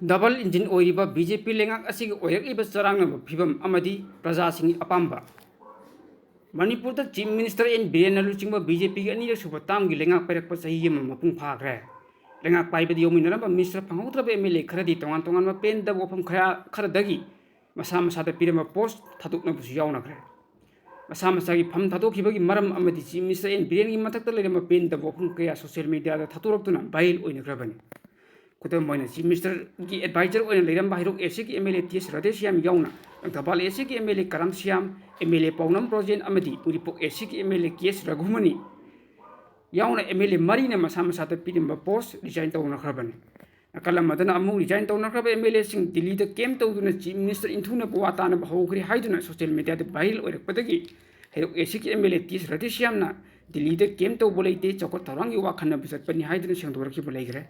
Double engine Oiriba BJP Leingak Asigi Oirakliba Charangnaba Fibam Amadi Prajasingi Apamba Manipur the Chief Minister in Biennalu Chingba BJP and Suba Tamgi Leingak Perak Pasayim Mapung Pagre Leingak Pai the Yominaba Mr. Pangutra Emile Credit on Tongan Pen the Wapam Karadagi Masama Sata Pirama Post Tatuk Nabus Yaunagre Masama Sagi Pam Tatoki Maram Amadi Chief Minister in Bienni Matakala Pen the Wapum Kaya social media the Taturaptuna Bail in the Graben Kutam Moina, Mr. Advisor on Liram Bahiro Asigi Emile Tis Radesiam Yauna, and Tabal Asigi Emile Karamsiam, Emile Paunam Projen Amadi, Uripok Asigi Emile Kies Ragumani, Yauna Emile Marina Masama Sata Pidimba Post, Resigned to Nakraban. Akala Madana Amu resigned to Nakraba Emile Sing, the leader came to the Chief Minister in Tuna Buatan of Hogri Hyduna social media the Bail or Patagi, Hero Asigi Emile Tis Radesiamna, the leader came to Bolate Chokotarangi Wakana Bisat Penny Hydran Shantorki Bolegre.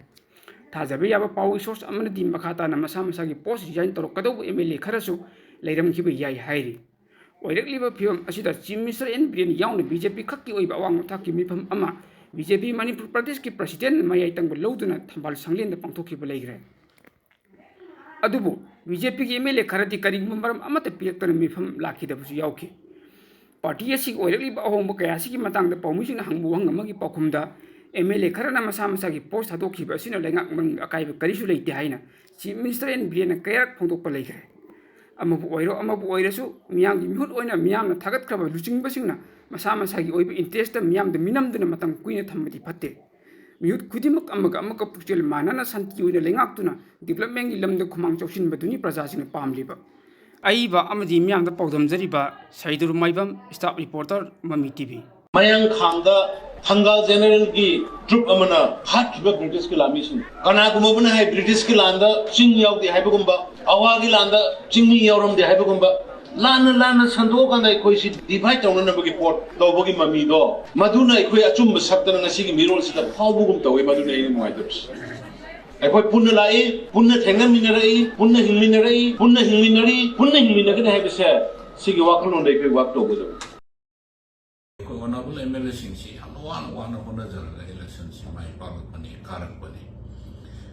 Tazabi Yaba Power Source Amadi Makata Namasamasagi Post Giant Torokado Emily Karasu, Layram Kiba Yai Hairi. Oirakliba Pum Asida Chief Minister and Brian Young, BJP Kaki Oiba Taki Mipam Ama, BJP Manipur Pradesh President Mayatang Loduna Tambal Sanglin the Pantoki Belegre. Adubu, BJP Emily Karati Karimum Amata Piakan Mipam Laki the Yauki. Party Asik Oirakliba Home Kayasiki Matang the Pomission Hangbuang Amagi Pokumda. Emile Karana Masamasagi post Hadoki Basino Leingak Akai Karisu Haina, Chief Minister and Brian Kayak Ponto Palegre. Amabu Oirasu, Miam, Mut Oina Miyamna Tagat Club Lucing Basina, Masamasagi Oib in Testa Miam the Minam de Matang Queen Tamati Pate. Mute Kudimak Amaka Puchel Manana Santiu the Leingactuna, development Lam the Kumang Jokshin Baduni Prajasingi Pamli. Aiba Amadi Miam the Podam Zariba, Saidur Maibam, staff reporter, Mami TV. Mayang Khanga Hanga General ki troop amana hat kiba British ki mission kana kumabuna hai British ki landa ching yaw di hai bagumba awa ki landa chingmi yawram di hai bagumba lana sando kana koi si divide tawna na bagi port to bagi mami do maduna koi achum sakta na ngasi ki mirol sita phau bugum tawi maduna ini moi tabs koi punna lai punna thengan minarai punna hingminari hai bese sigi wakalon dai koi wak to go Honorable MLA Singsi, one of the elections in my public money, current money.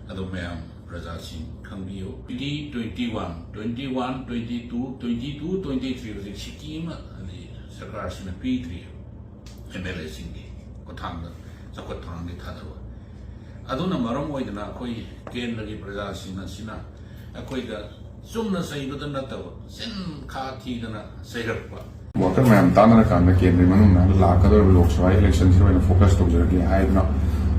Adomam, Prajasingi, Khangminasi, 21, 22, 23, was a scheme and the Sakarasina P3, MLA Singi, Kotanga, Sakotang, the Tadro. Aduna Maram Koi, Ken Lagi Prajasingi, Sina, a Koida, Sumna Sayudan Nato, Sen Kati than a Sayarpa. Water Mam Tanaka and the Kendrick Lakador Looks right elections when focused on the Hydra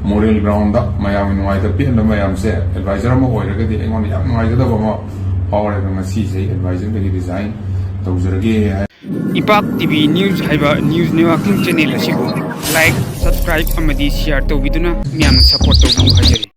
Moral ground up Miami White and the Mayam said advisor of Oirakliba on the young White of power and a CC advising the design those are gay. Ipak TV News Hyba News Newaking Channel Asigo. Like, subscribe, Amadi, share to Viduna, Miyamna support to Hajari.